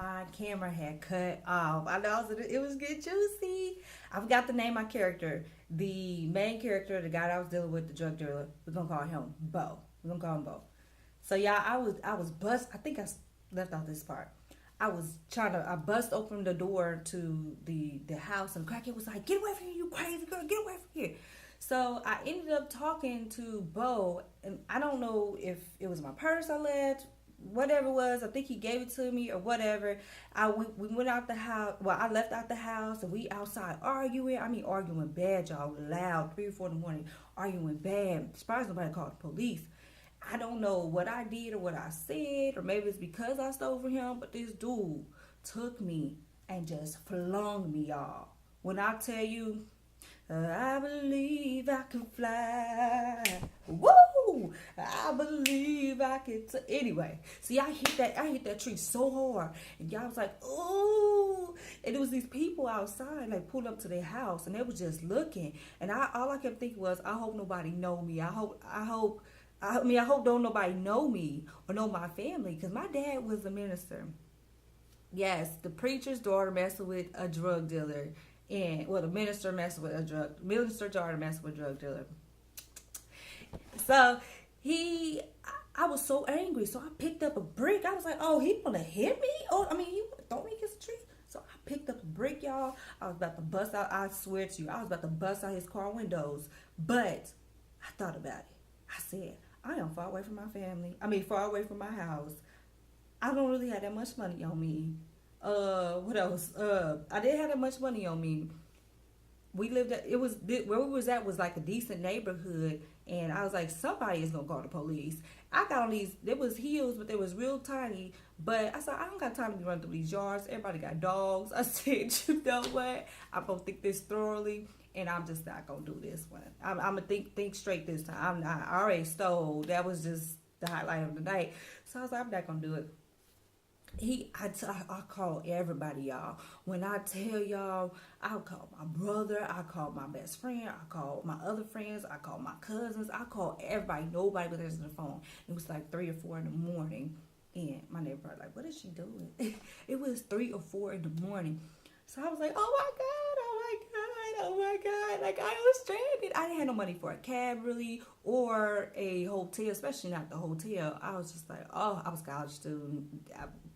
my camera had cut off. I know it was getting juicy. I forgot to name my character. The main character, the guy that I was dealing with, the drug dealer, we're gonna call him Bo. We're gonna call him Bo. So yeah, I was bust. I think left out this part. I bust open the door to the house, and crackhead was like, "Get away from here, you crazy girl! Get away from here!" So I ended up talking to Bo, and I don't know if it was my purse I left, whatever it was. I think he gave it to me or whatever. We went out the house. Well, I left out the house, and we outside arguing. I mean, arguing bad, y'all, loud, 3 or 4 in the morning, arguing bad. Surprised nobody called the police. I don't know what I did or what I said, or maybe it's because I stole from him, but this dude took me and just flung me, y'all. When I tell you, I believe I can fly. Woo! I believe I can. Anyway, see, I hit that tree so hard, and y'all was like, "Ooh!" And it was these people outside, like pulled up to their house, and they was just looking. And all I kept thinking was, I hope nobody know me. I hope don't nobody know me or know my family, because my dad was a minister. Yes, the preacher's daughter messing with a drug dealer. And well, the minister daughter messing with a drug dealer. So I was so angry. So I picked up a brick. I was like, "Oh, he wanna hit me? Oh, I mean, he wanna throw me against the tree." So I picked up a brick, y'all. I was about to bust out. I swear to you, I was about to bust out his car windows. But I thought about it. I said, I am far away from my family. I mean, far away from my house. I don't really have that much money on me. What else? I didn't have that much money on me. Where we was at was like a decent neighborhood, and I was like, somebody is gonna call the police. I got on these, there was hills, but they was real tiny. But I said, I don't got time to be running through these yards. Everybody got dogs. I said, you know what? I'm gonna think this thoroughly, and I'm just not gonna do this one. I'm gonna think straight this time. I already stole. That was just the highlight of the night. So I was like, I'm not gonna do it. I call everybody, y'all. When I tell y'all, I call my brother, I call my best friend, I call my other friends, I call my cousins, I call everybody. Nobody was answering the phone. It was like 3 or 4 in the morning, and my neighbor was like, "What is she doing?" It was 3 or 4 in the morning. So I was like, "Oh my god, oh my god, oh my god!" Like, I was stranded. I didn't have no money for a cab really, or a hotel, especially not the hotel. I was just like, oh, I was a college student.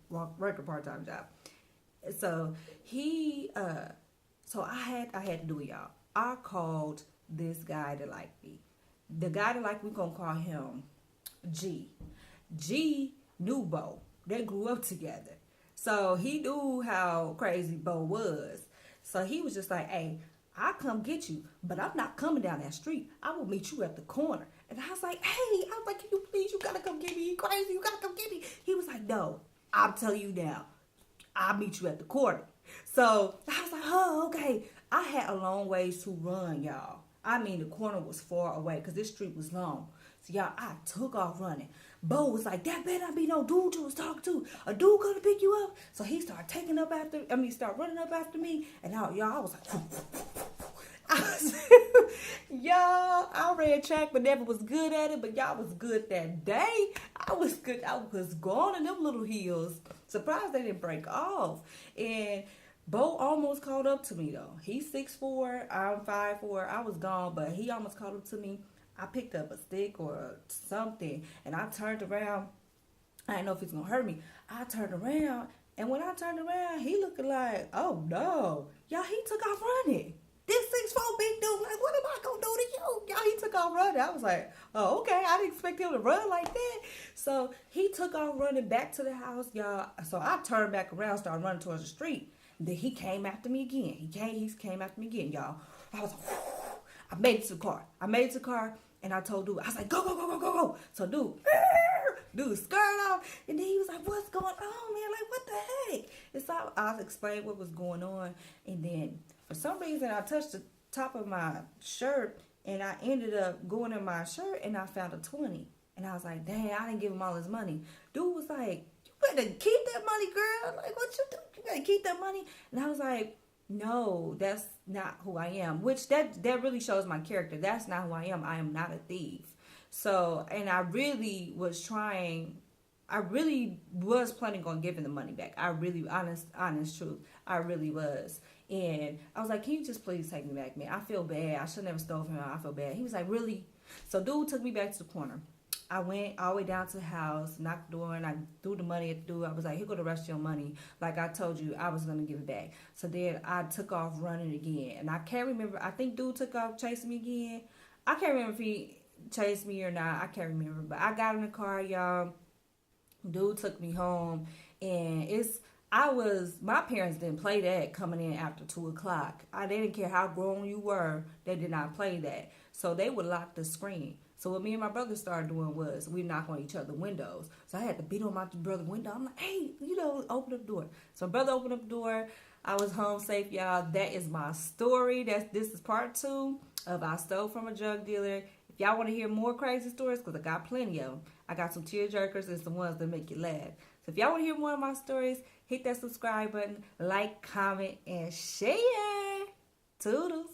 Work a part-time job. So so I had to do it, y'all. I called this guy that liked me. The guy that liked me, we gonna call him G. G knew Bo. They grew up together. So he knew how crazy Bo was. So he was just like, "Hey, I'll come get you, but I'm not coming down that street. I will meet you at the corner." And I was like, "Hey," I was like, "Can you please, you gotta come get me. You crazy, you gotta come get me." He was like, "No, I'll tell you now. I'll meet you at the corner." So I was like, "Oh, okay." I had a long ways to run, y'all. I mean, the corner was far away because this street was long. So y'all, I took off running. Bo was like, "That better not be no dude you was talking to. A dude gonna pick you up." So he started start running up after me. And y'all, I was like, y'all, I ran track but never was good at it, but y'all was good that day. I was good. I was gone in them little heels. Surprised they didn't break off. And Bo almost caught up to me though. He's 6'4", I'm 5'4". I was gone, but he almost caught up to me. I picked up a stick or something, and I turned around. I didn't know if he's gonna hurt me. I turned around, and when I turned around, he looking like, "Oh no, y'all!" He took off running. This 6'4" big dude, like, "What am I gonna do to you?" Y'all, he took off running. I was like, "Oh, okay." I didn't expect him to run like that. So he took off running back to the house, y'all. So I turned back around, started running towards the street. Then he came after me again. He came after me again, y'all. I was like, I made it to the car. And I told dude, I was like, "Go, go, go, go, go, go." So dude skirted off. And then he was like, "What's going on, man? Like, what the heck?" And so I explained what was going on. And then for some reason, I touched the top of my shirt. And I ended up going in my shirt and I found a 20. And I was like, "Dang, I didn't give him all his money." Dude was like, "You better keep that money, girl. Like, what you do? You better keep that money." And I was like, "No, that's not who I am." Which that really shows my character. That's not who I am. I am not a thief. So, and I really was trying I really was planning on giving the money back. I really, honest truth, I really was. And I was like, can you just please take me back, man? I feel bad. I should never stole from him. I feel bad. He was like, really? So dude took me back to the corner. I went all the way down to the house, knocked the door, and I threw the money at the dude. I was like, here go the rest of your money. Like I told you, I was going to give it back. So then I took off running again. And I can't remember. I think dude took off chasing me again. I can't remember if he chased me or not. I can't remember. But I got in the car, y'all. Dude took me home. And my parents didn't play that coming in after 2 o'clock. They didn't care how grown you were. They did not play that. So they would lock the screen. So what me and my brother started doing was we knock on each other's windows. So I had to beat on my brother's window. I'm like, hey, open up the door. So my brother opened up the door. I was home safe, y'all. That is my story. This is part 2 of I Stole from a Drug Dealer. If y'all want to hear more crazy stories, because I got plenty of them. I got some tear jerkers and some ones that make you laugh. So if y'all want to hear more of my stories, hit that subscribe button, like, comment, and share. Toodles.